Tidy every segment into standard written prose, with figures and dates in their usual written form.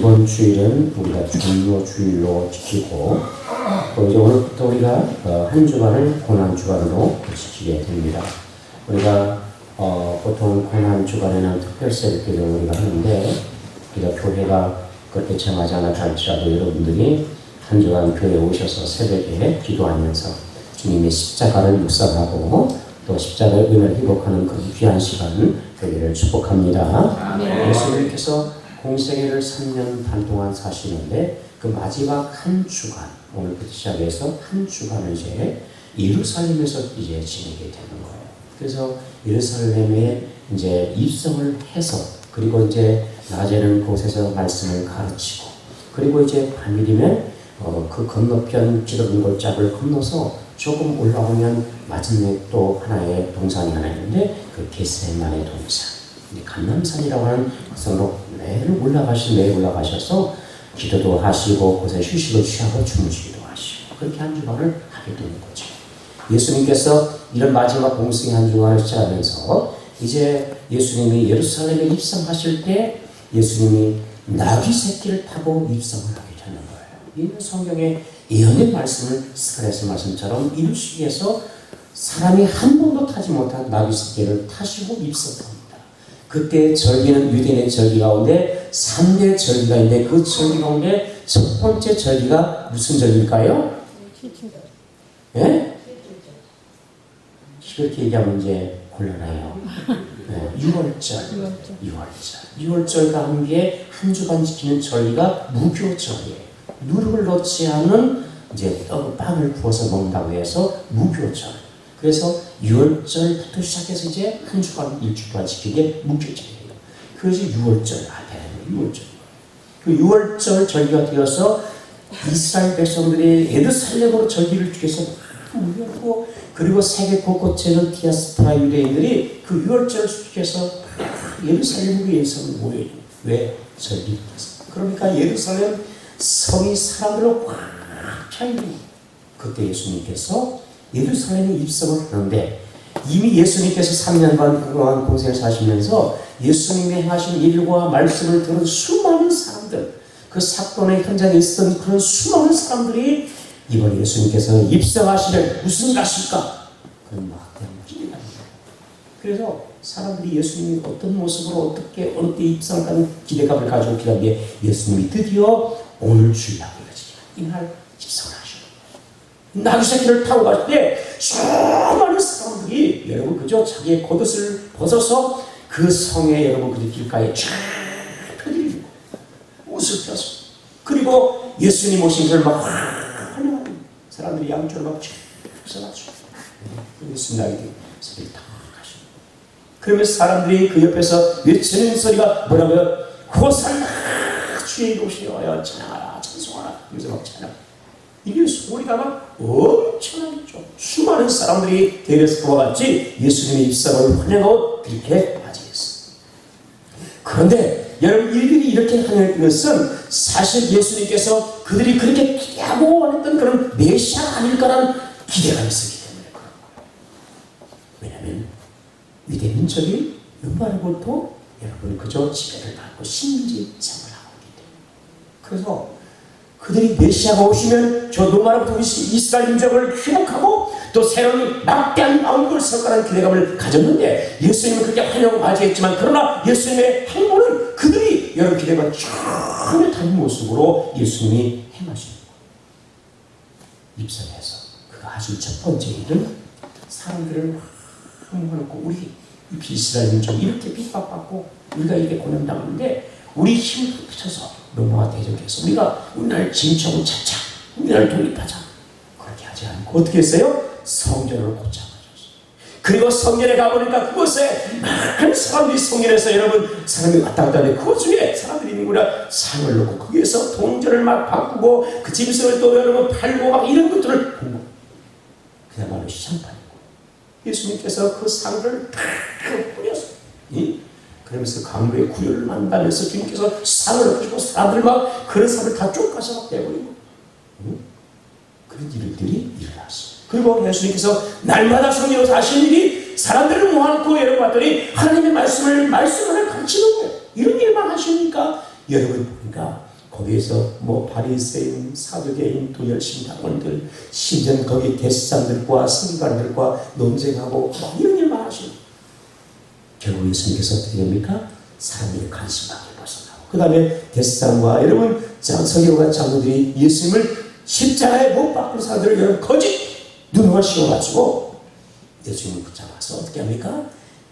이번 주일은 우리가 종료 주일로 지키고 또 이제 오늘부터 우리가 한 주간을 고난 주간으로 지키게 됩니다. 우리가 보통 고난 주간에는 특별 새벽기도 우리가 하는데 우리가 교회가 그렇게 정하지 않았다 할지라도 여러분들이 한 주간 교회에 오셔서 새벽에 기도하면서 주님의 십자가를 묵상하고 또 십자가의 은혜를 회복하는 그 귀한 시간 교회를 축복합니다. 예수님께서 공생애를 3년 반 동안 사시는데 그 마지막 한 주간, 오늘부터 시작해서 한 주간을 이제 예루살렘에서 이제 지내게 되는 거예요. 그래서 예루살렘에 이제 입성을 해서 그리고 이제 낮에는 그곳에서 말씀을 가르치고 그리고 이제 밤이면 그 건너편 찌르는 골짜기를 건너서 조금 올라오면 마지막에 또 하나의 동산이 하나 있는데 그 겟세마네 동산. 감람산이라고 하는 것으로 매일 올라가셔서 기도도 하시고 곳에 휴식을 취하고 주무시기도 하시고 그렇게 한 주간을 하게 되는 거죠. 예수님께서 이런 마지막 공생의 한 주간을 시작하면서 이제 예수님이 예루살렘에 입성하실 때 예수님이 나귀 새끼를 타고 입성을 하게 되는 거예요. 이 성경의 예언의 말씀을 스가랴서 말씀처럼 이루시기 위해서 사람이 한 번도 타지 못한 나귀 새끼를 타시고 입성합니다. 그때 절기는 유대인의 절기 가운데 3대 절기가 있는데 그 절기 가운데 첫 번째 절기가 무슨 절기일까요? 예? 그렇게 얘기하면 이제 곤란해요. 네, 6월절과 함께 한 주간 지키는 절기가 무교절이에요. 누룩을 넣지 않은 이제 빵을 부어서 먹는다고 해서 무교절. 그래서 6월절부터 시작해서 이제 한 주간 일주일 동안 지키게 무교절이에요. 그래서 6월절 앞에 6월절. 그 6월절 절기가 되어서 이스라엘 백성들이 예루살렘으로 절기를 주께서 모였고 그리고 세계 곳곳에는 디아스포라 유대인들이 그 6월절을 주께서 예루살렘 위에서 모여요. 왜? 절기를 해서. 그러니까 예루살렘 성이 사람들로 확 차이고 그때 예수님께서 예루살렘에 입성을 하는데 이미 예수님께서 3년 반 동안 공생을 사시면서 예수님이 행하신 일과 말씀을 들은 수많은 사람들 그 사건의 현장에 있었던 그런 수많은 사람들이 이번 예수님께서 입성하시면 무슨 일 하실까? 그런 막대한 기대가 있는 거예요. 그래서 사람들이 예수님이 어떤 모습으로 어떻게 어느 때 입성하는 기대감을 가지고 기다리게 예수님이 드디어 오늘 주일하고 이날 입성을 하셨어요. 나귀 새끼를 타고 갈 때 수많은 사람들이 여러분 그저 자기의 겉옷을 벗어서 그 성에 여러분 그 길가에 쫙 펴드리고 옷을 펴서 그리고 예수님 오신 걸 막 환영하는 사람들이 양쪽으로 막 서가지고 예수님 나귀 새끼를 타고 가시고 그러면서 사람들이 그 옆에서 외치는 소리가 뭐라고요? 호산나 주의 이루시여 찬양하라 찬송하라 그래서 막 찬양 이게 소리가 막 엄청나겠죠. 수많은 사람들이 대려서 그와 같이 예수님의 입성을 환영하고 그렇게 맞이했어요. 그런데 여러분 이들이 이렇게 환영했던 것은 사실 예수님께서 그들이 그렇게 기대하고 원했던 그런 메시아가 아닐까라는 기대가 있었기 때문에 그런 거예요. 왜냐하면 위대 민족이 눈바라보고 여러분 그저 지배를 받고 신지생을 하고 있기 때문에 그래서 그들이 메시아가 오시면 저 노마라부터 이스라엘 민족을 회복하고 또 새로운 막대한 왕국을 설 거라는 기대감을 가졌는데 예수님은 그렇게 환영을 맞이했지만 그러나 예수님의 행보는 그들이 여러 기대가 전혀 다른 모습으로 예수님이 행하십니다. 입성해서 그가 하신 첫 번째 일은 사람들을 흥분하고 우리 이스라엘 민족이 이렇게 핍박받고 우리가 이렇게 고난당하는데 우리 힘을 붙여서 로마와 대적해서 우리가 우리나라를 진척하고 차차 우리나라를 독립하자 그렇게 하지 않고 어떻게 했어요? 성전을 고쳐가셨어요. 그리고 성전에 가보니까 그곳에 많은 사람들이 성전에서 여러분 사람이 왔다 갔다 하는데 그 중에 사람들이 있는구나 상을 놓고 거기에서 돈전을 막 바꾸고 그 짐승을 또 여러분 팔고 막 이런 것들을 보고 그야말로 시장판이고 예수님께서 그 상을 다 뿌렸어요. 그러면서 강도의 구별을 만나면서 주님께서 상을 엎으시고 사람들 막 그런 상을 다 쫓아서 막 빼버리고 그런 일들이 일어났어요. 그리고 예수님께서 날마다 성령으로 하시는 일이 사람들을 모아놓고 여러분 봤더니 하나님의 말씀을 가르치는 거예요. 이런 일만 하시니까 여러분 보니까 거기에서 뭐 바리새인, 사두개인, 또 열심 당원들, 심지어 거기 대사장들과 서기관들과 논쟁하고 막 이런 일만 하시고, 결국 예수님께서 어떻게 됩니까? 사람들의 관심밖에 벗어나고, 그 다음에 대사장과 여러분 서기관과 장로들이 예수님을 십자가에 못 박은 사람들을 여러분 거짓 눈을 씌워가지고 예수님을 붙잡아서 어떻게 합니까?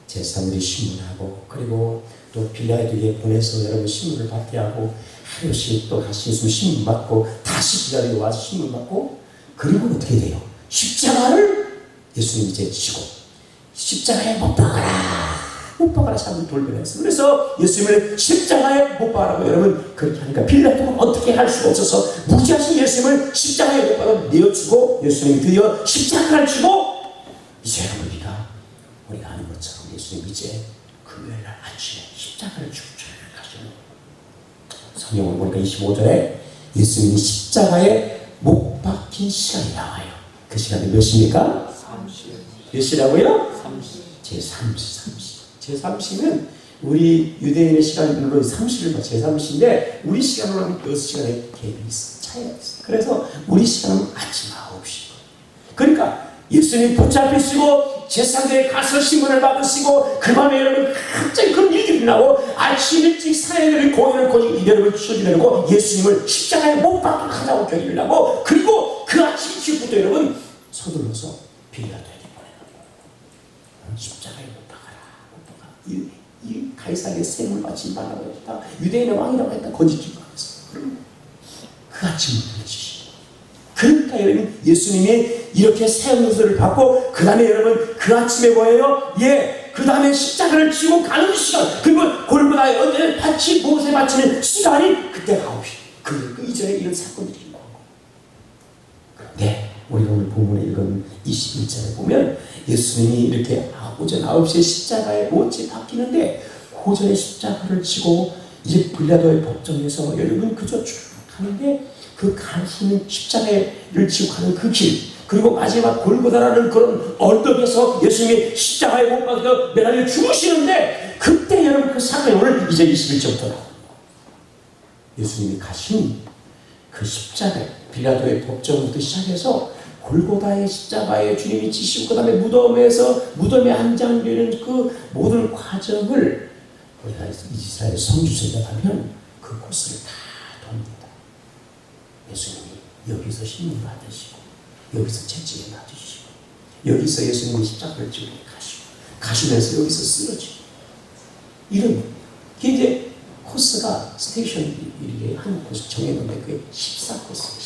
제사장들이 신문하고, 그리고 또 빌라에게 보내서 여러분 신문을 받게 하고, 하루씩 또 다시 예수 신문 받고, 다시 기다리고 와서 신문 받고, 그리고 어떻게 돼요? 십자가를 예수님이 이제 지고 십자가에 못 박아라, 못 박아라 사람들이 돌변했어요. 그래서 예수님을 십자가에 못 박아라고 여러분 그렇게 하니까 빌라도는 어떻게 할 수가 없어서 무지하신 예수님을 십자가에 못 박아 내어주고, 예수님이 드디어 십자가를 지고, 이제 여러분 우리가 아는 것처럼 예수님 이제 금요일날 아침에 십자가를 지고 가시는, 성경을 보니까 25절에 예수님이 십자가에 못 박힌 시간이 나와요. 그 시간이 몇 시입니까? 30. 몇 시라고요? 30. 제3시는 우리 유대인의 시간으로 30일 제3시인데 우리 시간으로 하면 6시간의 갭이 있어요. 차이가 있어요. 그래서 우리 시간은 아침 9시. 그러니까 예수님 붙잡히시고 제사장들에 가서 신문을 받으시고, 그 밤에 여러분 갑자기 그런 일들이 나고, 아침 일찍 사회들이 공연을 거기 여러분 쳐주려고 예수님을 십자가에 못 박게 하자고 결의를 하고, 그리고 그 아침 일찍부터 여러분 서둘러서 빌라도에게 보내는 십자가에 못 박아라, 못 박아. 이 가이사에게 세금을 바치지 말라고 했다. 유대인의 왕이라고 했다. 거짓 증거하면서. 그럼 그 아침부터 해주시고, 그러니까 여러분 예수님이 이렇게 세움을 받고, 그 다음에 여러분 그 아침에 뭐예요? 그 다음에 십자가를 지고 가는 시간, 그리고 골고다에 언제 바치 못에 바치는 시간이 그때가 9시. 그 이전에 이런 사건들이 있는 거고. 그런데 우리가 오늘 본문에 읽은 21절에 보면 예수님이 이렇게 오전 9시에 십자가에 못이 박히는데, 오전에 십자가를 지고 이제 빌라도의 법정에서 여러분 그저 쭉 가는데, 그 가시는 십자가를 지고 가는 그 길, 그리고 마지막 골고다라는 그런 언덕에서 예수님이 십자가에 못 박혀 매달려 죽으시는데, 그때 여러분 그 사건이 오늘 이제 21절부터 나옵니다. 예수님이 가신 그 십자가, 빌라도의 법정부터 시작해서 골고다의 십자가에 주님이 지시고, 그 다음에 무덤에 안장되는 그 모든 과정을 우리가 이스라엘 성주세자 가면 그 코스를 다 돕니다. 예수님이 여기서 신문 받으시고, 여기서 채찍을 맞으시고, 여기서 예수님이 십자가를 지고 가시면서 여기서 쓰러지고, 이런 게 이제 코스가 스테이션이 이렇게 한 코스 정해놓는데 그게 14코스예요.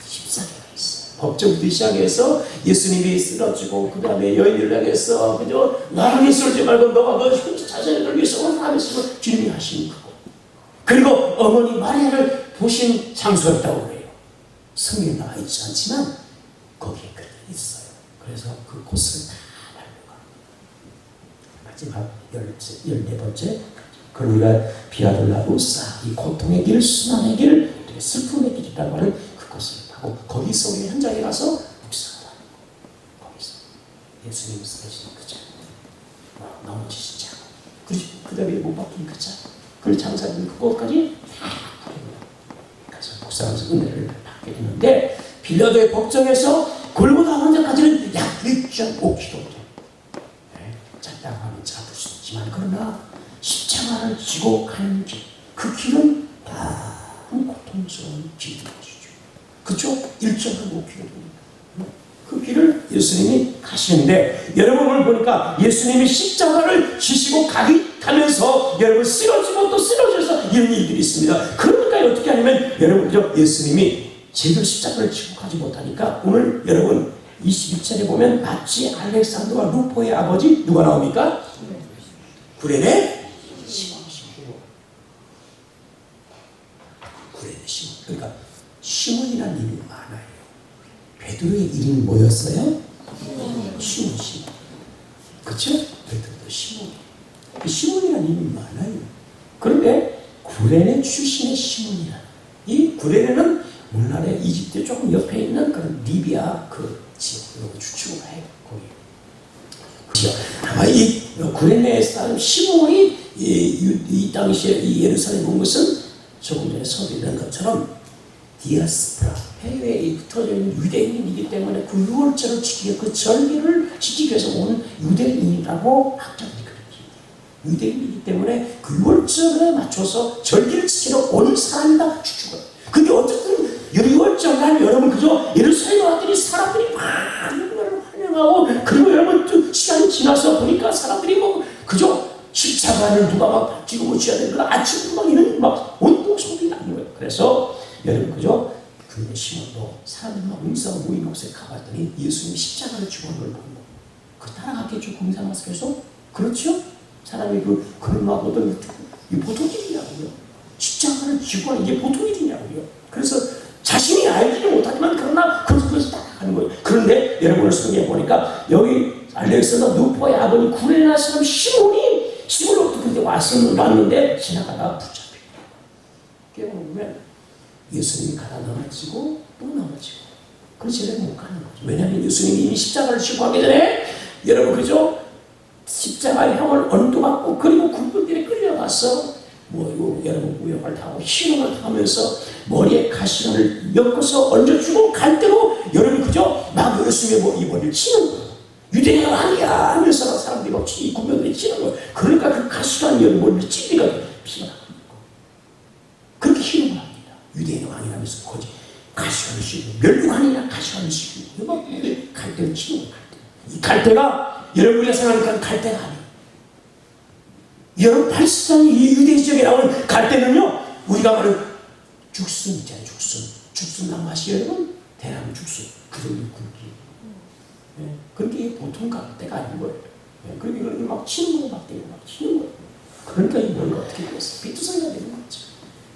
14개가 있어요. 법정부터 시작해서 예수님이 쓰러지고, 그 다음에 여인을 향해서 그저 나를 쓰러지 말고 너가 너 혼자 자신을 위해서 하면서 주님이 하시는 거고, 그리고 어머니 마리아를 보신 장소였다고 그래요. 성경에 나와 있지 않지만 거기에 그렇게 있어요. 그래서 그 코스를 다 밟고 마지막 14번째, 그걸 우리가 비아돌라루사, 이 고통의 길, 순환의 길, 슬픔의 길이라고 하는 그 코스를 하고, 거기서 우리 현장에 가서 묵상을 하는 거. 거기서 예수님 쓰러지는 그 자, 넘어지신 자, 그 다음에 못 박힌 그 자, 그걸 장사하는 그것까지 다 가서 묵상하면서 은혜를 받게 되는데, 빌라도의 법정에서 골고다 환자까지는 약 1.5km. 짧다고 하면 잡을 수 있지만, 그러나 십자가를 지고 가는 길, 그 길은 너무 고통스러운 길인 것이죠. 그쪽 1.5km. 그 길을 예수님이 가시는데, 여러분 오늘 보니까 예수님이 십자가를 지시고 가면서 여러분 쓰러지고 또 쓰러져서 이런 일들이 있습니다. 그러니까 어떻게 하냐면, 여러분 예수님이 제대로 십자가를 지고 가지 못하니까, 오늘 여러분 21절에 보면 마치 알렉산더와 루포의 아버지 누가 나옵니까? 구레네 시몬. 구레네 시몬. 그러니까 시몬이라는 이름이 많아요. 베드로의 이름이 뭐였어요? 시몬. 그렇죠? 베드로도 시몬. 시몬이라는 이름이 많아요. 그런데 구레네 출신의 시몬이라. 이 구레네는 오늘날의 이집트 조금 옆에 있는 그런 리비아 그 지역으로 추측을 해요. 거기. 그렇죠? 아마 이 구레네 사람 시몬이 이 당시에 이 예루살렘에 온 것은 조금 전에 소개된 것처럼 디아스포라, 해외에 흩어져 있는 유대인이기 때문에 그 6월절을 지키기 위해 그 절기를 지키기 위해서 온 유대인이라고 학자들이 그랬지. 유대인이기 때문에 그 6월절에 맞춰서 절기를 지키러 온 사람이다 죽어요. 근데 어쨌든 6월절 날 여러분 그저 예루살렘에 왔더니 사람들이 막 여러분을 환영하고, 그리고 여러분 또 시간이 지나서 보니까 사람들이 뭐 그저 십자가를 누가 막 지고 뭐 지어야 되는 아침부터 막 이런 막 온통 소리가 나는 거예요. 그래서 여러분 그죠? 그의 시몬도 사람들 막 인사하고 모인 곳에 가봤더니 예수님이 십자가를 지고 온 걸 보고 그 따라갔겠죠. 공상하면서 계속. 그렇죠? 사람이 그런 막 어떤 이 보통 일이냐고요. 십자가를 지고 하는 이게 보통 일이냐고요. 그래서 자신이 알지는 못하지만 그러나 그것을 따라가는 거예요. 그런데 여러분을 성경에 보니까 여기 알렉산더 누포의 아버지 구레나 사람 시몬으로부터 그때 왔는데 지나가다가 붙잡혀요. 깨어보면 예수님이 가다 넘어지고 또 넘어지고 그래서 제대로 못 가는 거죠. 왜냐하면 예수님이 이미 십자가를 지고 하기 전에 여러분 그죠? 십자가의 형을 언도받고 그리고 군부들이 끌려가서 뭐 여러분 무역을 하고 신용을 하면서 머리에 가시관을 엮어서 얹어주고 갈 때로 여러분 그죠? 막 예수님의 이 머리를 치는 거예요. 유대인은 아니야 하면서 사람들이 막 이 군병들이 치는 거예요. 그러니까 그 가시관이 머리를 찌르니까 피가 나고 그렇게 희롱을 합니다. 유대인은 아니라면서 거지 가시관을 씌우고 멸류관이나 가시관을 씌우고 막 갈대를 치는 거예요. 이 갈대가 여러분이 생각하는 갈대가 아니에요. 여러분 팔십장이 이 유대 지역에 나오는 갈대는요 우리가 말하는 죽순 있잖아요. 죽순 맛이 여러분 대나무 죽순 그 정도 굵기. 그러니까 이게 보통 갈대가 아닌 거예요. 그러니까 이걸 막 치는 거예요. 막 치는 거예요. 그러니까 이 머리가 어떻게 됐어요? 비투성이가 되는 거죠.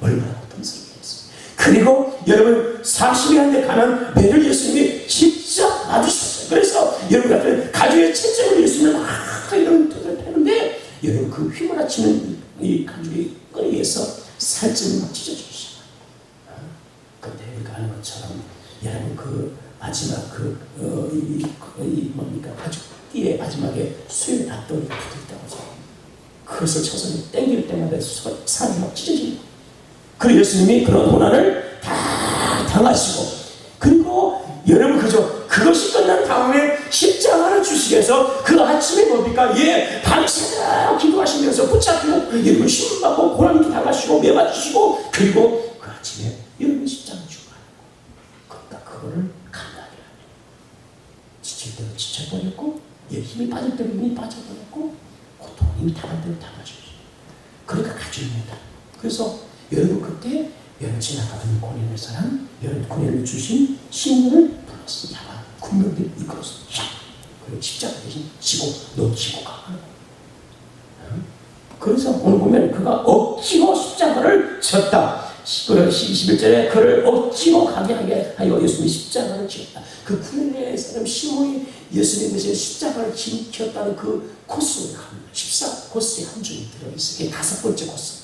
얼마나 어떤 소리겠어요. 그리고 여러분 40이 한데 가난 배를 예수님이 직접 맞으셨어요. 그래서 여러분 같은 가죽의 채찍으로 예수님을 막 이런 뜻을 패는데 여러분 그 휘몰아치는 이 가죽의 끈에 의해서 살점이 막 찢어지기 시작합니다. 그때 우리가 아는 것처럼 여러분 그 마지막 뭡니까 가죽 띠의 마지막에 수염이 닿더니 붙어있다고 하죠. 그것을 쳐서 땡길 때마다 살이 막 찢어지는 거예요. 그리고 예수님이 그런 고난을 다 당하시고 그리고 여러분 그죠? 그것이 끝난 다음에 십자가를 주시기 위해서 그 아침에 뭡니까? 밤새도록 기도하시면서 붙잡히고 여러분 신문받고 고난도 당하시고 매맞으시고 그리고 그 아침에 여러분 십자가 주고 가는 거예요. 그러니까 그거를 감당하게 하면 지칠 대로 지쳐버렸고 힘이 빠질 대로 힘이 빠져버렸고 고통이 당할 대로 당하시고 그러니까 가져옵니다. 그래서 여러분 그때 여러분 지나가는 고뇌의 사람 여러분 고뇌를 주신 신문을 불렀어. 야가 군병들이 이끌어서 그리고 십자가 대신 지고 너 지고 가. 그래서 오늘 보면 그가 억지로 십자가를 졌다. 21절에 그를 억지로 가게 하게 하여 예수님이 십자가를 지었다. 그 구레네 사람 시몬이 예수님의 십자가를 지켰다는 그 코스에 갑니다. 14코스에 한 줄이 들어있어요. 이게 5번째 코스.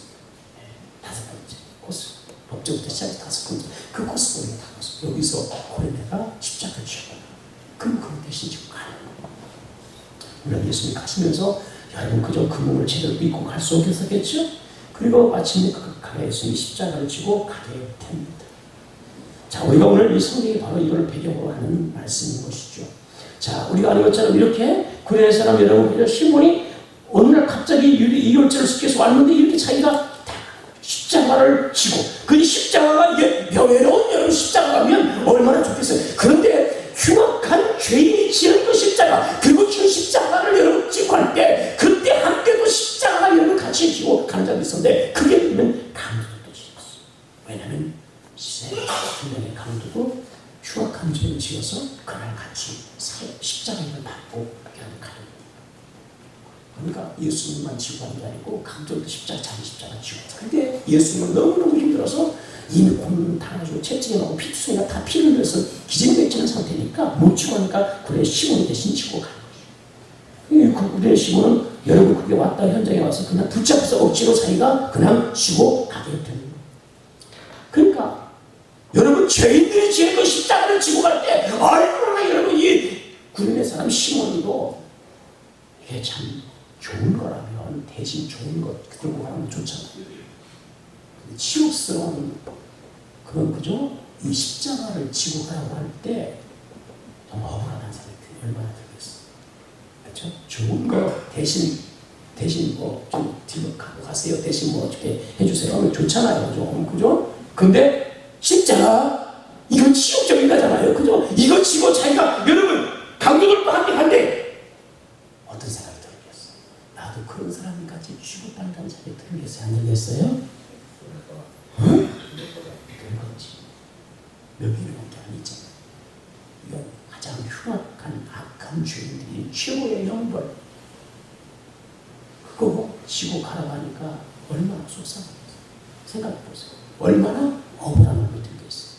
5번째 코스. 법제부터 시작해서 5번째. 그 코스 보면 다 가서 여기서 구레네가 십자가를 지었다. 그럼 그걸 대신 지고 가는 거예요. 물론 예수님이 가시면서 여러분 그저 그 몸을 제대로 믿고 갈 수 없겠었겠죠? 그리고 마침내 그 가게 예수님이 십자가를 지고 가게 됩니다. 자, 우리가 오늘 이 성경이 바로 이걸 배경으로 하는 말씀인 것이죠. 자, 우리가 아는 것처럼 이렇게 구레네 사람 여러분 시몬이 어느 날 갑자기 이율절을 지켜서 왔는데 이렇게 자기가 십자가를 지고 그 십자가가 이게 명예로운 여러분 십자가라면 얼마나 좋겠어요. 그런데 흉악한 죄인이 지은 그 십자가 그리고 그 십자가를 여러분 지고 갈 때 그때 함께도 십자가가 여러분 같이 지고 가는 자도 있었는데 그게 보면 강도도 지었어요. 왜냐하면 분명히 강도도 흉악한 죄를 지어서 그날 같이 십자가를 받고 그렇게 하는 가는 그러니까 예수님만 지고 가는 게 아니고 강도도 자기 십자가 지고 근데 예수님은 너무너무 힘들어서 이미 고문 당하고 채찍이 나고 피투성이가 다 피를 흘려서 기진맥진한 상태니까 못 치고 하니까 구레네 시몬이 대신 치고 가는 거예요. 그 구레네 시몬은 여러분 그게 왔다 현장에 와서 그냥 붙잡아서 억지로 자기가 그냥 치고 가게 되는 거예요. 그러니까 여러분 죄인들이 지은 그 십자가를 지고 갈 때 얼마나 여러분 이 구레네 사람 시몬도 이게 참 좋은 거라면 대신 좋은 것 들고 가면 좋잖아요. 치욕스러운 그런 그죠? 이 십자가를 지고 가라고 할 때 정말 억울하다는 생각이 얼마나 들겠어. 그렇죠? 좋은 거 대신 뭐 좀 뒤로 갖고 가세요. 대신 뭐 어떻게 해주세요. 좋잖아요. 그죠? 근데 십자가 이건 치욕적인 거잖아요. 그죠? 이거 치고 자기가 여러분 강도들과 함께 한데 어떤 생각이 들겠어? 나도 그런 사람 같이 취급받는다는 생각이 들겠어요? 안 들겠어요? 응? 그거지. 몇 명밖에 아니잖아. 이건 가장 흉악한 악한 죄인들이 최고의 형벌. 그거 지고 가라고 하니까 얼마나 속상하겠어. 생각해보세요. 얼마나 억울함을 들겠어.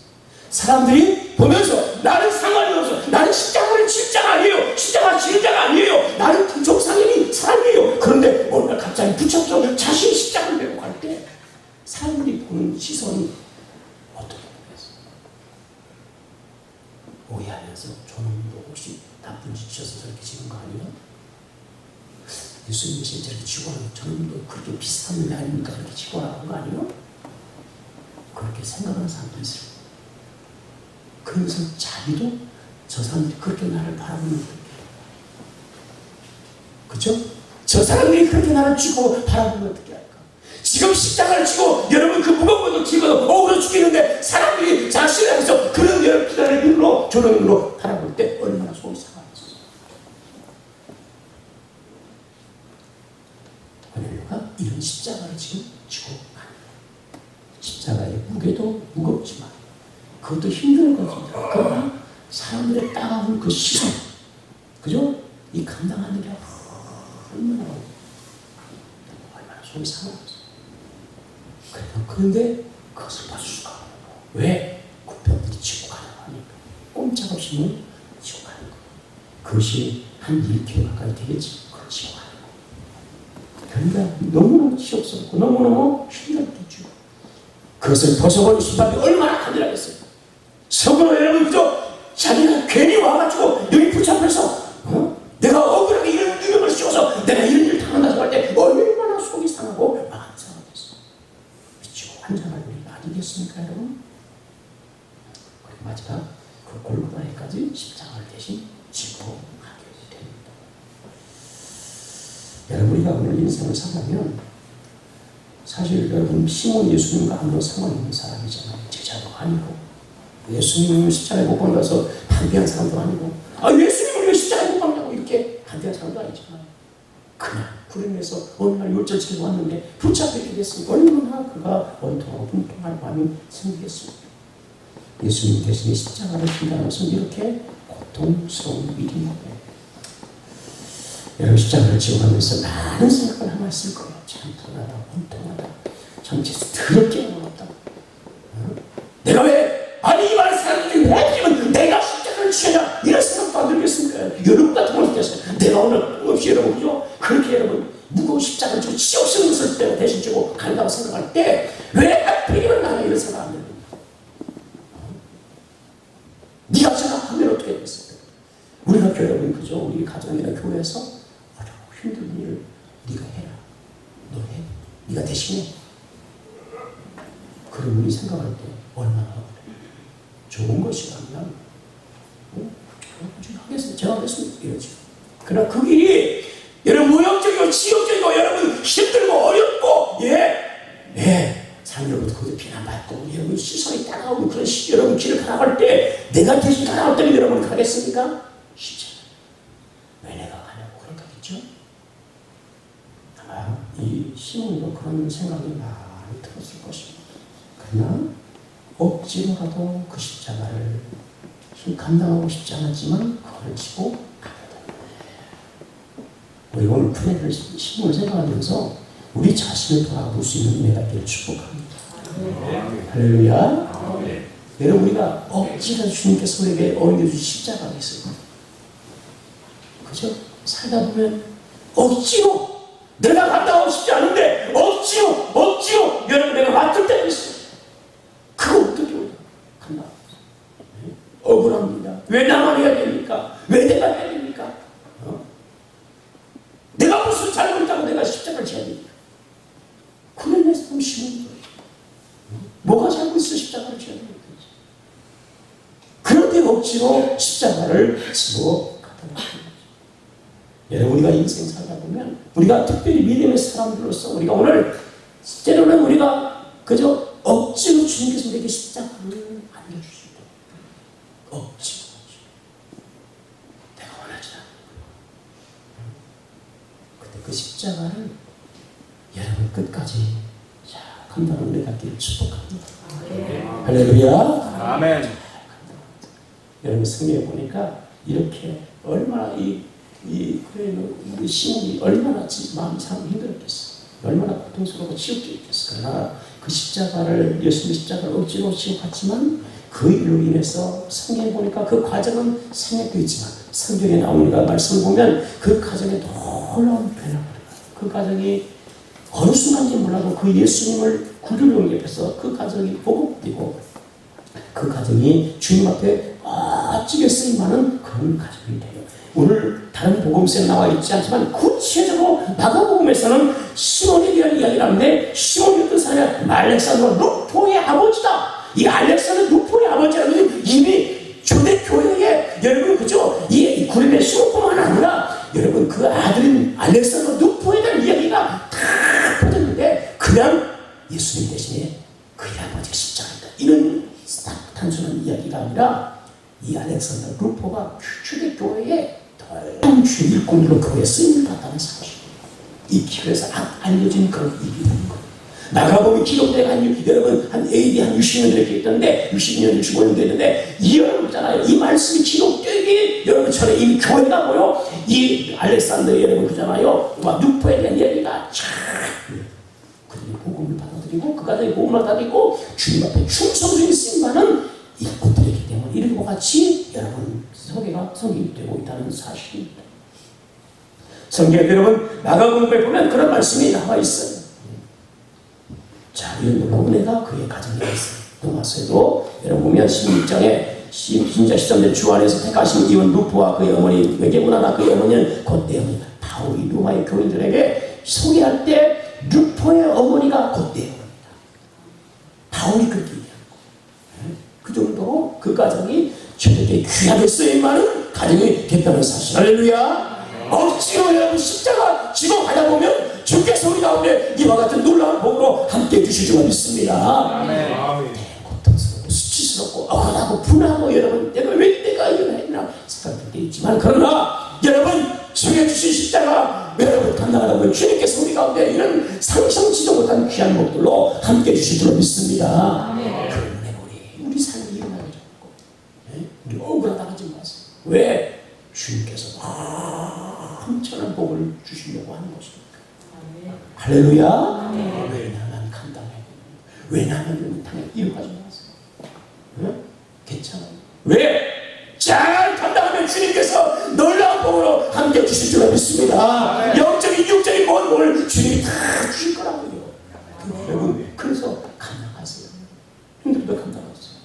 사람들이 보면서 나는 상관이 없어. 나는 십자가를 질 자가 아니에요. 십자가 지는 자가 아니에요. 나는 부족상인이 사람이에요. 그런데 어느 날 갑자기 붙잡혀 자신이 십자가를 메고 갈 때 사람들이 보는 시선이 어떻게 보겠어? 오해하면서 저놈도 혹시 나쁜 짓 지어서 저렇게 지는 거 아니야? 예수님이 저렇게 죽어나면 저놈도 그렇게 비슷한 일 아닙니까? 그렇게 죽어나간 거 아니에요? 그렇게 생각하는 사람도 있어요. 그러면서 자기도 저 사람들이 그렇게 나를 바라보면 어떡해? 그죠? 저 사람들이 그렇게 나를 쥐고 바라보면 어떻게 할까? 지금 십자가를 쥐고 여러분 그 무거운 것도 쥐고 억울해 죽겠는데 사람들이 자신을 향해서 그런 여러분 기다의 눈으로 저런 눈으로 바라볼 때 얼마나 속이 상하겠어요. 그러니까 이런 십자가를 지금 쥐고 가는 십자가의 무게도 무겁지만 그것도 힘든 거지. 그러나 사람들의 따가운 그 시선, 그죠? 이 감당하는 게 얼마나 속이 상하겠어. 그런데 그것을 봐줄 수가 없는 거야. 왜? 구편들이 지고 가는 거니까. 꼼짝없이 지고 가는 거야. 그것이 한 1km 가까이 되겠지. 그걸 지고 가는 거야. 그러니까 너무너무 치욕스럽고 너무너무 힘들겠죠. 그것을 벗어버린 순간이 얼마나 간절하겠어요. 속으로 여러분 그죠? 자기가 괜히 와가지고 여기 붙잡혀서 내가 억울하게 이런 유명을 씌워서 내가 이런 일을 당한다고 할 때 얼마나 속이 상하고 마음이 상하겠어. 미치고 환장할 우리가 아니겠습니까 여러분? 그리고 마지막 그 골고다에까지 십자가를 대신 지고 가게 됩니다. 여러분 우리가 오늘 인생을 살아가면 사실 여러분 시몬 예수님과 아무런 상관없는 사람이잖아요. 제자도 아니고 예수님을 십자가에 못 박아서 반대한 사람도 아니고 예수님을 왜 십자가에 못 박냐고 이렇게 반대한 사람도 아니잖아요. 그냥 구름에서 어느 날 율절 지키고 왔는데 붙잡히게 됐으니 얼마나 그가 원통하고 분통할 마음이 생기겠습니까? 예수님 대신에 십자가를 진다는 것은 이렇게 고통스러운 일입니다. 여러분 십자가를 지고 가면서 많은 생각을 하나 했을 거예요. 참 불안하다, 원통하다, 참 더럽게 어렵다. 내가 왜 이 많은 사람들이 왜 지금 내가 십자가를 지냐 이런 생각도 안 들겠습니까? 여러분 같은 걸 느꼈어요. 내가 오늘 없이 여러분 그죠? 그렇게 여러분 무거운 십자가를 지고 치욕스러운 것을 내가 대신 지고 간다고 생각할 때 왜 하필이면 나는 이런 생각 안 들립니까? 네가 생각하면 어떻게 되겠습니까? 우리 학교 여러분 그죠? 우리 가정이나 교회에서 힘든 일을 네가 해라. 너 해. 네가 대신해. 그럼 우리 생각할 때 얼마나 좋은 것이라면 하겠습니다. 제가 하겠습니다. 이러죠. 그러나 그 길이 여러분 모욕적이고 치욕적이고 여러분 힘들고 어렵고 사람들로부터 거기서 비난받고 여러분 시선이 따가운 그런 여러분 길을 가나갈 때 내가 대신 가나갈 때는 여러분이 가겠습니까? 쉽지 않아요. 왜 내가 가냐고 그렇겠죠? 아마 이 시몬도 그런 생각이 많이 들었을 것입니다. 그러나 억지로라도 그 십자가를 감당하고 싶지 않았지만 그걸 지고 가게 됩니다. 우리 오늘 프레를 신문을 생각하면서 우리 자신을 돌아볼 수 있는 은혜가 있기를 축복합니다. 할렐루야. 여러분 우리가 억지로 주님께서 우리에게 어린해주신 십자가가 있어요. 그죠? 살다 보면 억지로 내가 감당하고 싶지 않은데 억지로 여러분 내가 맡을 때가 있어요. 그거 어떻게 간다? 억울합니다. 왜 나만 해야 됩니까? 왜 내가 해야 됩니까? 내가 무슨 잘못했다고 내가 십자가를 지어야 됩니까? 그런 말씀 쉬운 거예요. 억지로 십자가를 지고 가던 거죠. 여러분, 우리가 인생 살다 보면 우리가 특별히 믿음의 사람들로서 우리가 오늘 때로는 우리가 그저 억지로 주님께서 우리에게 십자가를 안겨주시고 억지로 내가 원하지 않는 근데 그 십자가를 여러분 끝까지 감당하는 우리 갖기를 축복합니다. 할렐루야. 아멘. 여러분 성경에 보니까 이렇게 얼마나 이 우리 시몬이 얼마나 마음이 참 힘들었겠어. 얼마나 고통스럽고 치욕적이겠어. 그러나 그 십자가를 예수님의 십자가를 억지로 지고 갔지만 그 일로 인해서 성경에 보니까 그 과정은 생략되어 있지만 성경에 나오니까 말씀을 보면 그 과정에 놀라운 변화가 그 과정이 어느 순간인지 몰라도 그 예수님을 구주로 영접해서 그 가정이 보급되고 그 가정이 주님 앞에 멋지게 쓰임하는 그런 가정이 돼요. 오늘 다른 복음서에 나와 있지 않지만 구체적으로 마가복음에서는 시몬에 대한 이야기를 하는데 시몬이 어떤 사람이야? 알렉산더 루포의 아버지다. 이 알렉산더 루포의 아버지라는 것은 이미 초대교회에 여러분 그죠? 이 구림의 시몬뿐만 아니라 여러분 그 아들인 알렉산더 루포에 대한 이야기가 다 퍼졌는데 그냥 예수님 대신에 그의 아버지가 십자가이다. 이런 단순한 이야기가 아니라 이 알렉산더 루포가 초대교회에 더 주의 일꾼으로 교회에 쓰임을 받다는 사실. 이 기회에서 알려진 그런 일이라는 거예요. 마가복음이 기록되가 여러분 한 AD 한 60년 이렇게 있던데 60년 65년 됐는데 이 여러분 있잖아요. 이 말씀이 기록되기 여러분 전에 이미 교회가 뭐요? 이 알렉산더 여러분 그잖아요. 루포에 대한 이야기가 참 그들이 복음을 받아들이고 그 가정이 복음을 받아들이고 주님 앞에 충성적인 쓰임받는 일꾼들이기 때문에 이런 것 같이 여러분 성경이 되고 있다는 사실입니다. 성경에 여러분 마가복음에 보면 그런 말씀이 나와 있어요. 자, 이런 놀라운 은혜가 그의 가정에 있어요. 로마서에도 여러분 보면 16장에 신자 13절 주 안에서 택하신 이원 루포와 그의 어머니 외계문화나 그의 어머니는 곧 어머니 바울이 로마의 교인들에게 소개할 때 루포의 어머니가 곧 어머니다. 바울이 그렇게 얘기하고 그 정도로 그 가정이 저에게 귀하게 쓰임하는 가정이 됐다는 사실. 할렐루야. 억지로 여러분 십자가 지고 가다 보면 주께서 우리 가운데 이와 같은 놀라운 복으로 함께 해주실 줄 믿습니다. 고통스럽고 수치스럽고 억울하고 분하고 여러분 내가 왜 내가 이걸 했나 생각될 때 있지만 그러나 여러분 정해주신 십자가 여러분 감당하다 보면 주님께서 우리 가운데 이런 상상치도 못한 귀한 복들로 함께 해주실 줄 믿습니다. 그런데 우리 삶이 일어나지 않고 우리 억울하다 하지 마세요. 왜? 주님께서 엄청난 복을 주시려고 하는 것입니다. 할렐루야. 왜 나만 감당해? 왜 나만 당해? 이러지 마세요. 응? 괜찮아요. 왜? 잘 감당하면 주님께서 놀라운 복으로 함께 주실 줄 믿습니다. 영적인 육적인 복을 주님이 다 주실 거라고요. 여러분 그래서 감당하세요. 힘들도 감당하세요.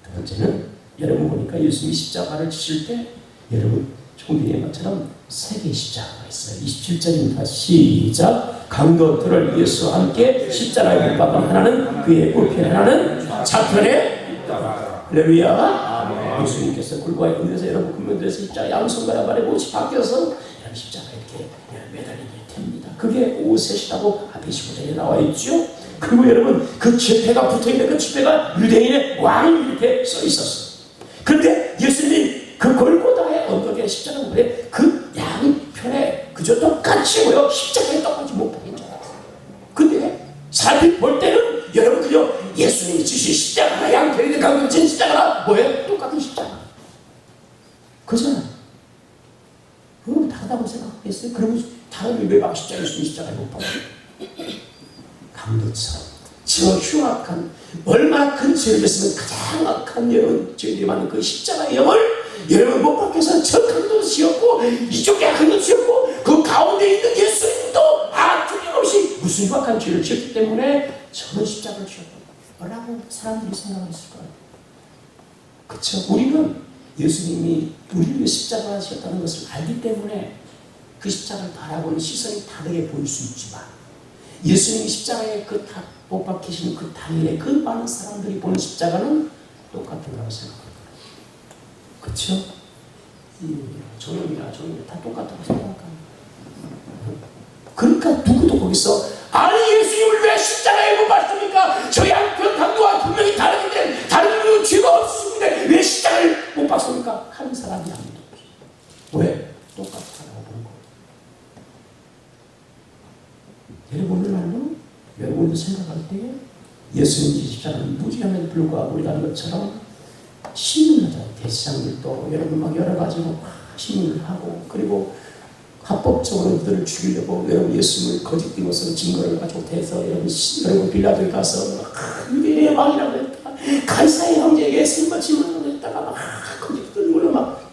두 번째는 여러분 보니까 예수님이 십자가를 지실 때 여러분 총비의 것처럼 세 개의 십자가가 있어요. 27절입니다. 시작. 강도들을 예수와 함께 십자가에 못 박은 하나는 그의 우편 하나는 좌편에 할렐루야. 예수님께서 굴과의 은혜에서 여러분 금면들에서 십자가 양손가락 아래 못이 바뀌어서 여러분 십자가 이렇게 매달리게 됩니다. 그게 오셋이라고 앞에 15절에 나와 있죠. 그리고 여러분 그 지폐가 붙어있는 그 지폐가 유대인의 왕이 이렇게 써 있었어요. 그런데 예수님이 그 골고다의 언덕에 십자가 물에 그 양편에 그저 똑같이 뭐요? 십자가에 똑같이 못 박힌 줄 알았어요. 근데 사실 볼 때는 여러분 그저 예수님이 지신 십자가나 양편에 강경진 십자가나 뭐예요? 똑같은 십자가. 그잖아요. 그럼 다르다고 생각했어요? 그러면 다른 왜 막 예수님 십자가에 못 박아요? 강도처럼 저 흉악한 얼마나 큰 죄를 졌으면 가장 악한 여러분 죄들이 많은 그 십자가의 영을 여러분 못 박혀서 저 강도 지었고 이쪽에 강도 지었고 그 가운데 있는 예수님도 틀림없이 무슨 흉악한 죄를 지었기 때문에 저는 십자가를 지었다고 사람들이 생각했을 거예요. 그렇죠? 우리는 예수님이 우리를 위해 십자가를 지었다는 것을 알기 때문에 그 십자가를 바라보는 시선이 다르게 보일 수 있지만 예수님이 십자가에 그 못 박히시는 그 당일에 그 많은 사람들이 보는 십자가는 똑같은 거라고 생각합니다. 그렇죠? 저놈이나 다 똑같다고 생각합니다. 그러니까 누구도 거기서 아니 예수님을 왜 십자가에 못 박습니까? 저 양편 강도와 분명히 다른데 다른 분은 죄가 없으신데 왜 십자가를 못 박습니까? 하는 사람이 아무도 없어요. 왜? 똑같다고 보는 거예요. 여러분 오늘날로 여러분도 생각할 때 예수님 십자가를 무지함에도 불구하고 우리가 하는 것처럼 신문을 하잖아요. 대시장들도 여러분 막 여러 가지로 신문을 하고 그리고 합법적으로 그들을 죽이려고 여러분 예수님을 거짓 띠고서 증거를 가지고 대서 여러분 빌라도에 가서 유대인의 왕이라고 했다. 가이사의 형제 예수님과 증언을 했다가 막 거짓 띠고 막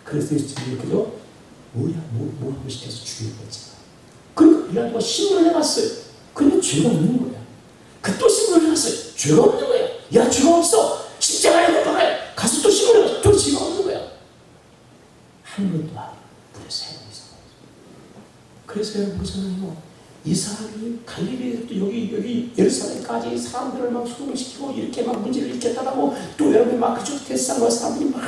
그래서 예수님이 그죠? 뭐 하고 싶어서 죽이는 거지. 그러니까 빌라도가 신문을 해놨어요. 근데 죄가 없는 거야. 그 또 신문을 해놨어요. 죄가 없는 거야. 야 죄가 없어. 십자가에 못 박아요. 가서 또 신문을 해놨어. 또 죄가 없는 거야. 한 번도 안 그래서 그래서 여러분 그러잖아요. 이 사람이 갈릴리에서부터 여기 예루살렘까지 사람들을 막 소동시키고 이렇게 막 문제를 일으켰다고 또 여러분 막 그쪽 대상과 사람들이 막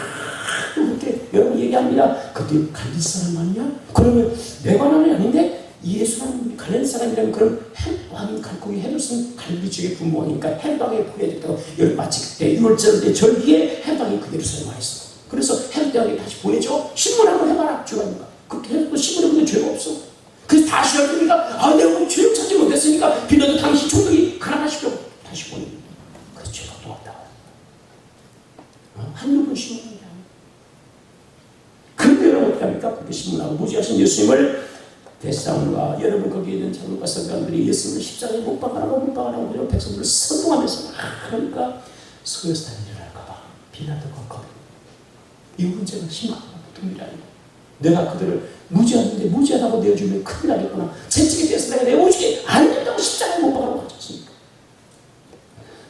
또 그렇게 여러분 얘기합니다. 그때 갈릴 사람 아니냐? 그러면 내 관할이 아닌데 예수는 갈릴 사람이라면 그럼 왕인 거기 헤롯은 갈릴리 지역의 분봉이니까 헤롯왕에 보내줬다고 여러분 마치 그때 6월절 때 절기에 헤롯왕이 그 예루살렘에 와 있어. 그래서 헤롯 왕이 다시 보내줘. 신문 한번 해봐라. 죄가 있는가? 그렇게 해도 신문에 보면 죄가 없어. 그래서 다시 열으니까 아 내가 죄를 찾지 못했으니까 빌라도 당신 총독이 가라하시오. 다시 보내는 거야. 그래서 죄가 또 왔다. 한두 번 신문합니다. 그런데 여러분 어떻게 합니까? 그렇게 신문하고 무지하신 예수님을 대사원과 여러분 거기에 있는 장로과 서기관들이 예수님을 십자가에 못 박아라고 백성들을 선동하면서 그러니까 소요스탄이 일어날까봐 빌라도가 겁이 이 문제가 심각한 보통 일이 아니고 내가 그들을 무지하는데 무지하다고 내어주면 큰일 나겠구나. 채찍에 대해서 내가 내어주지 안 된다고 십자가에 못 박으라고 하지 않습니까?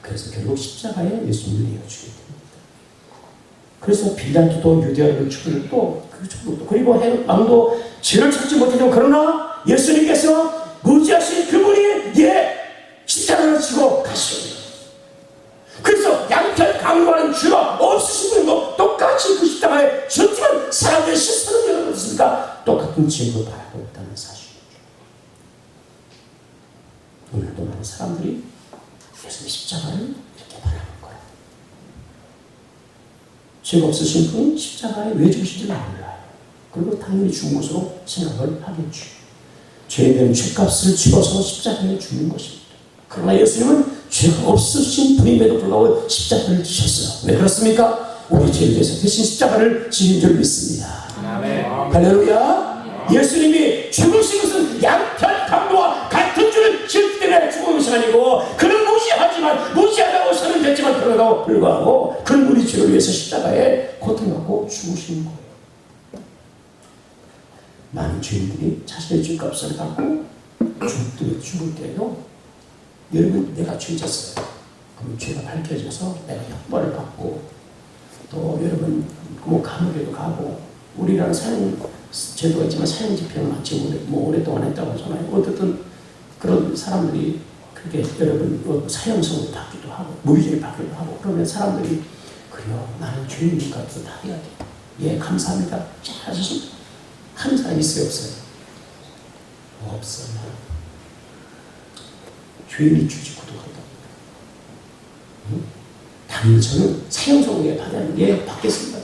그래서 결국 십자가에 예수님을 내어주게 됩니다. 그래서 빌라도도 유대인을 죽이고 또 그리고 헤롯 왕도 죄를 찾지 못하지만 그러나 예수님께서 무지하신 그분이 십자가를 지고 가시옵니다. 그래서 양털 강도하는 죄가 없으신 분도 똑같이 그 십자가에 졌지만 사람들의 시선은 왜 어떻습니까? 똑같은 죄로 바라보고 있다는 사실이죠. 오늘도 많은 사람들이 예수님 십자가를 이렇게 바라볼 거라. 죄가 없으신 분이 십자가에 왜 죽으신지를 몰라요. 그리고 당연히 죽은 것으로 생각을 하겠죠. 죄에 대한 죄값을 치러서 십자가에 죽는 것입니다. 그러나 예수님은 죄가 없으신 분임에도 불구하고 십자가를 지셨어요. 왜 그렇습니까? 우리 죄에 대해서 대신 십자가를 지신 줄 믿습니다. 아멘. 할렐루야. 예수님이 죽으신 것은 양털 강도와 같은 줄을 지었기 때문에 죽은 것이 아니고 그는 무시하다고 선은 됐지만 그러다고 불구하고 그는 우리 죄를 위해서 십자가에 고통하고 죽으신 거예요. 많은 죄인들이 자신의 죄값을 받고 죽을 때도 여러분 내가 죄졌어요. 그럼 죄가 밝혀져서 내가 형벌을 받고 또 여러분 감옥에도 가고 우리라는 사형 제도가 있지만 사형 집행을 마치 오랫동안 했다고 하잖아요. 어쨌든 그런 사람들이 그렇게 여러분 사형선을 받기도 하고 무기징을 받기도 하고 그러면 사람들이 그래요 나는 죄인이니까 또 다 해야 돼. 예 감사합니다. 잘하셨습니다. 하는 사람이 있어요 없어요? 없어요. 죄인이 주지구도 하다. 당연히 저는 사형선고에 받았는데 받겠습니다.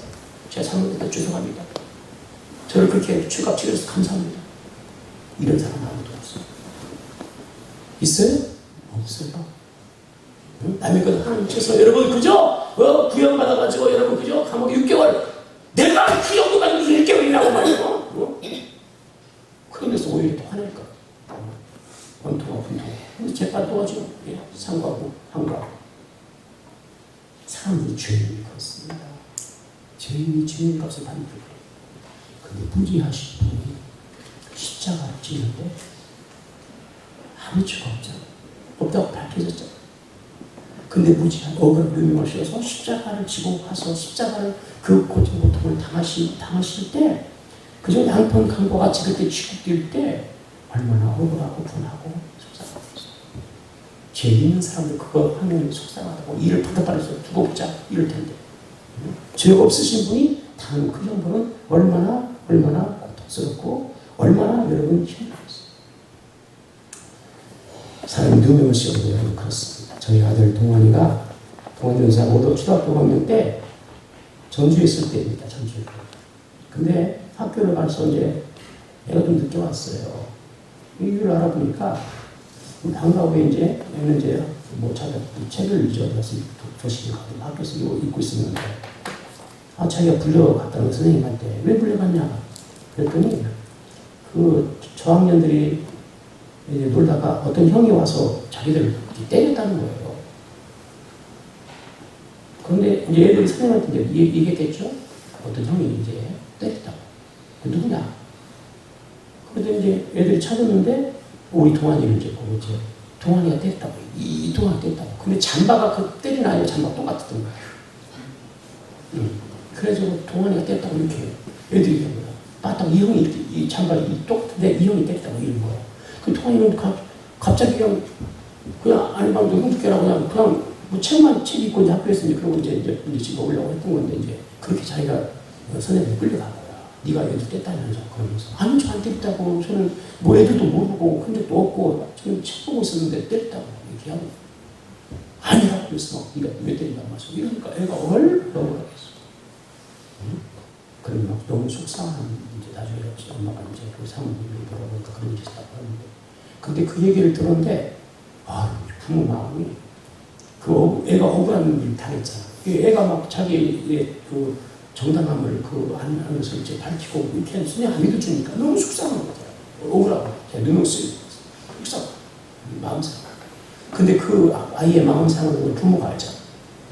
제가 잘못했다 죄송합니다. 저를 그렇게 죄값 치러서 감사합니다. 이런 사람 아무도 없어요. 있어요? 없어요. 남의 것 하나님 쳐서 여러분 그죠? 구형받아가지고 여러분 그죠? 감옥에 6개월 내가 구형도 가지고 무슨 1개월이라고 말이야. 그런 데서 오히려 더 화낼까? 원통하고 분통해. 근데 재판 또 하죠. 예, 상고하고 항고하고. 사람들이 죄인이 그렇습니다. 죄인이 죄인 값을 받는 거예요. 근데 무지하신 분이 십자가를 지는데 아무 죄가 없다고 밝혀졌잖아요. 근데 무지한 억울한 묘명을 씌워서 십자가를 지고 가서 십자가를 그 고통을 당하실 때 그저 양폰 강과 같이 그렇게 취급될 때 얼마나 억울하고 분하고 속상하겠어요. 죄 있는 사람들 그거 하면 속상하다고 일을 받아버려서 두고 보자 이럴 텐데 죄가 없으신 분이 당하는 그 정도는 얼마나 고통스럽고 얼마나 여러분 힘들었어요. 사람이 누명을 씌워도 여러분 그렇습니다. 저희 아들 동환이가 동환전사 초등학교 5학년 때 전주에 있을 때입니다. 전주에. 근데 학교를 가서 이제 애가 좀 늦게 왔어요. 이유를 알아보니까 방과후에 이제 애는 이제 뭐 책을 잊어버려서 조심히 가고 학교에서 읽고 있었는데 자기가 불려갔다는 선생님한테 왜 불려갔냐 그랬더니 그 저학년들이 이제 놀다가 어떤 형이 와서 자기들을 때렸다는 거예요. 그런데 이제 애들이 선생님한테 이제 얘기했겠죠. 어떤 형이 이제 때렸다고. 누구냐? 그런데 이제 애들이 찾았는데 우리 동환이를 이제 보고 이제 동환이가 때렸다고. 이 동환이 때렸다고. 근데 잠바가 그 때린 아이와 잠바가 똑같았던 거예요. 그래서 동환이가 때렸다고 이렇게 애들이 얘기한 거야. 맞다고 이 형이 이렇게 이 잠바가 똑같은데 이 형이 때렸다고 이런 거야. 그 동환이는 갑자기 그냥 아니방도 흉측해라고 그냥 뭐 책 읽고 이제 학교에서 이제 그러고 이제 집에 오려고 했던 건데 이제 그렇게 자기가 선생님이 끌려간 거야. 네가 애들 뗐다면서 그러면서 아니 저 안 때렸다고 저는 뭐 애들도 모르고 근데 또 없고 저는 책 보고 있었는데 때렸다고 얘기하고 아니라고 그랬어. 네가 왜 때린다고 마셔. 이러니까 애가 얼마나 억울하겠어. 그러면 막 너무 속상한 이제 나중에 엄마가 이제 그 사모님을 돌아보니까 그런 일이 있었다고 하는데 근데 그 얘기를 들었는데 부모 마음이 애가 억울한 일을 당했잖아. 애가 막 자기의 그 정당함을 하면서 이제 밝히고 이렇게 해서 그냥 안 믿어주니까 너무 속상한 거잖아. 억울하고 눈을 쓰고 속상하고 마음 상하고. 근데 그 아이의 마음 상하는 걸 부모가 알잖아.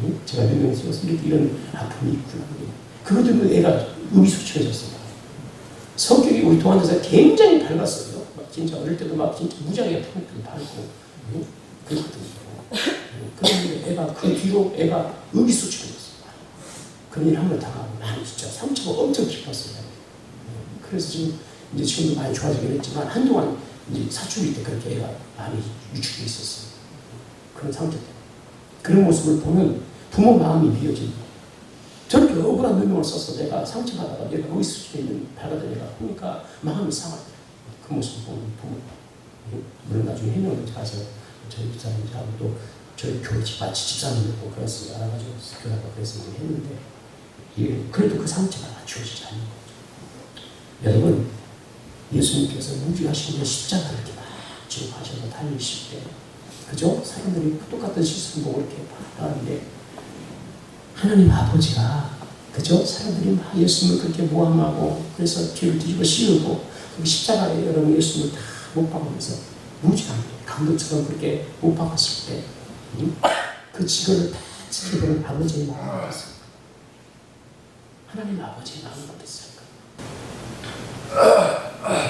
응? 제가 눈을 쓰고서 이런 아픔이 있구나. 그것 때문에 애가 의기소침해졌어요. 성격이 우리 동안에서 굉장히 밝았어요. 막 진짜 어릴 때도 막 진짜 무지하게 밝고 그랬거든요. 그런데 애가 그 뒤로 애가 의기소침해졌어요. 그런 일 한 번 당하고 나는 진짜 상처가 엄청 깊었어요. 그래서 지금도 많이 좋아지긴 했지만 한동안 이제 사춘기 때 그렇게 애가 많이 위축돼 있었어요. 그런 상태 때문에. 그런 모습을 보면 부모 마음이 미어지는 거예요. 저렇게 억울한 누명을 써서 내가 상처받아가 내가 의기소침해 있는 밝아던 애가 보니까 마음이 상하요. 그 모습을 보면 부모. 물론 나중에 해명을 가서 저희 집사님하고 또 저희 교회 집사님들도 그랬어요. 알아가지고 교회가 그래서 했는데 그래도 그 상처가 맞추어지지 않는 거죠. 여러분 예수님께서 무지하신 십자가를 이렇게 막 지금 하셔서 달리실 때 그죠? 사람들이 똑같은 시선 보고 이렇게 하는데 하나님 아버지가 그죠? 사람들이 막 예수님을 그렇게 모함하고 그래서 뒤를 뒤집어 씌우고 그 십자가에 여러분 예수님을 다 못 박으면서 무지하게 강도처럼 그렇게 못 박았을 때 그 직업을 다 지켜보는 아버지의 마음이 어땠을까? 하나님 아버지의 마음이 어땠을까?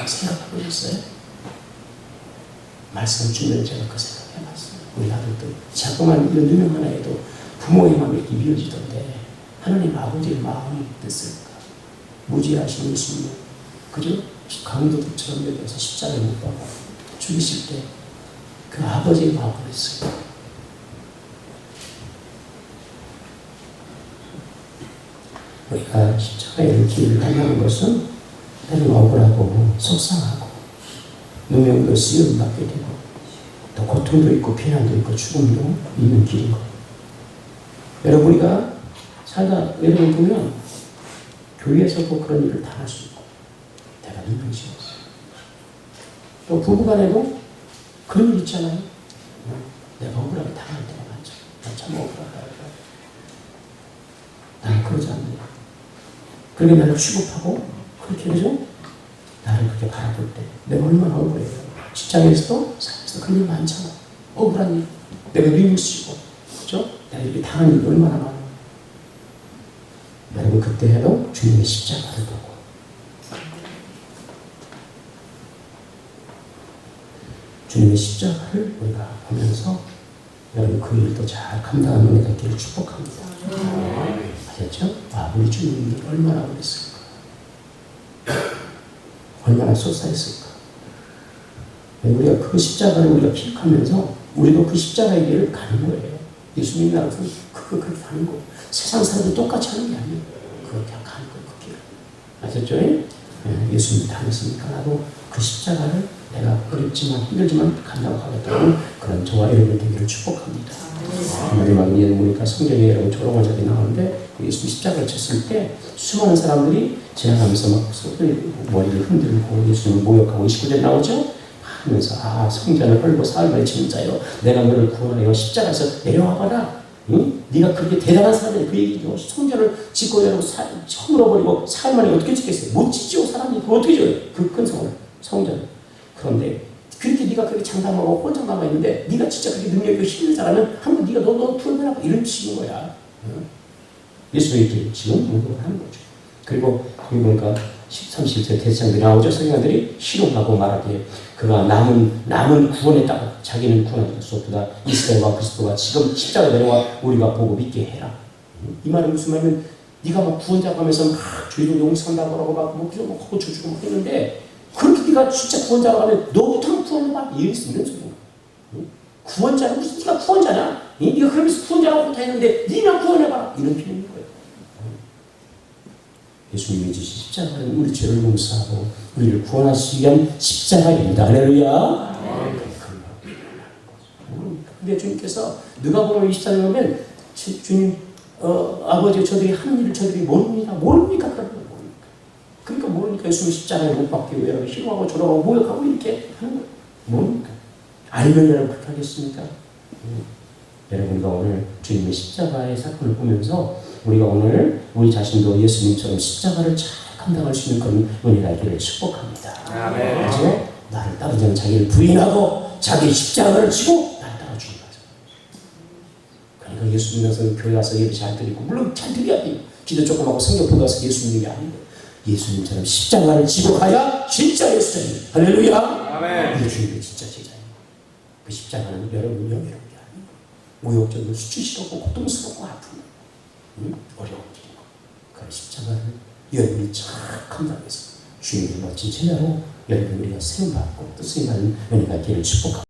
생각하고 있어요? 말씀 주면 제가 그 생각해봤어요. 우리 아들도 자꾸만 이런 누명 하나에도 부모의 마음이 이렇게 미어지던데 하나님 아버지의 마음이 어땠을까? 무지하신 예수님 그죠? 강도처럼 여겨서 십자가에 못 박아 죽이실 때 그 아버지의 마음이 어땠을까? 우리가 십자가의 길을 간다는 것은 때로는 억울하고 속상하고 누명도 쓰임 받게 되고 또 고통도 있고 피난도 있고 죽음도 있는 길인 것. 여러분 우리가 살다 여러분 보면 교회에서도 그런 일을 당할 수 있고 내가 누명이 씌웠어요. 또 부부간에도 그런 일 있잖아요. 내가 억울하게 당할 때가 많죠. 난 참 억울하다. 나는 그러지 않는다. 그렇게 나를 취급하고 그렇게 그죠? 나를 그렇게 바라볼 때 내가 얼마나 억울해요. 직장에서도 삶에서도 그런 일 많잖아. 억울한 일. 내가 누명을 쓰고 그죠? 내가 이렇게 당한 일이 얼마나 많아. 여러분 그때 해도 주님의 십자가를 보고 주님의 십자가를 우리가 보면서 여러분 그 일도 잘 감당하는 은혜가 있기를 축복합니다. 아셨죠? 우리 주님이 얼마나 그랬을까? 얼마나 쏟아했을까? 우리가 그 십자가를 우리가 기억하면서 우리도 그 십자가의 길을 가는 거예요. 예수님이 나와서 그렇게 가는 거. 세상 사람들 똑같이 하는 게 아니에요. 그렇게 가는 거예요. 그 길을. 아셨죠? 예수님 닮았으니까 나도 그 십자가를 내가 어렵지만 힘들지만 감당하겠다는 그런 저와 여러분 되기를 축복합니다. 마지막에 보니까 성경에 여러분 조롱원작이 나오는데 예수님 십자가를 쳤을 때 수많은 사람들이 지나가면서 막 머리를 흔들고 예수님을 모욕하고 29절 나오죠? 하면서 성전을 헐고 사흘만에 치는 자여 내가 너를 구원하여 십자가에서 내려와봐라. 응? 네가 그렇게 대단한 사람이 그 얘기죠. 성전을 짓고 여러분 허물어버리고 사흘만에 어떻게 짓겠어요? 못 짓죠. 사람이 그거 어떻게 지어요? 그 큰 성전. 그런데 그렇게 네가 그렇게 장담하고 혼장하고 있는데 네가 진짜 그렇게 능력이 힘든 사람은 한번 네가 너 구원해라 이런 식인 거야. 예수님이 지금 운동을 하는 거죠. 그리고 거기 보니까 30절 대장들이 나오죠. 성경들이 희롱하고 말하기에 그가 남은 구원했다고 자기는 구원할 수 없다. 이스라엘과 그리스도가 지금 십자가에 내려와 우리가 보고 믿게 해라. 이 말은 무슨 말이면 네가 막 구원자고 하면서 막 죄도 용서한다고 하고 막 그저 막 하고 저주고 막 했는데 그렇게 네가 진짜 구원자라고 하면 너부터 구원해봐. 이럴 수 있는 소리야. 구원자는 무슨 네가 구원자냐? 네가 그러면서 구원자라고 다 했는데 네가 구원해봐. 이런 표현인 거예요. 예수님이 주신 십자가는 우리 죄를 용서하고 우리를 구원하시기 위한 십자가입니다. 할렐루야. 근데 주님께서 누가복음 24장에 보면 주님 아버지 저들이 하는 일을 저들이 모릅니다. 모릅니까? 그러니까 모르니까 예수님 십자가에 못 박히고 여러분 희롱하고 조롱하고 모욕하고 이렇게 하는 거예요. 모르니까. 알면 여러분 그렇게 하겠습니까? 여러분과 오늘 주님의 십자가의 사건을 보면서 우리가 오늘 우리 자신도 예수님처럼 십자가를 잘 감당할 수 있는 그런 은혜가 있기를 축복합니다. 그래서 나를 따르지 않는 자기를 부인하고 자기 십자가를 지고 나를 따라주는 거죠. 그러니까 예수님 와서 교회 와서 예배 잘 드리고 물론 잘 드려야 돼요. 기도 조금 하고 성경 보고 와서 예수님 얘기 아니에요. 예수님처럼 십자가를 지고 가야 진짜 예수님. 할렐루야. 아멘. 이게 주님의 진짜 제자예요. 그 십자가는 여러분 영역이 아니에요. 모욕적이고 수치스럽고 고통스럽고 아픈 어려운 길이고 그 십자가를 여러분이 잘 감당해서 주님의 멋진 제자로 여러분 우리가 세움받고 또 쓰임받는 은혜가 있기를 축복합니다.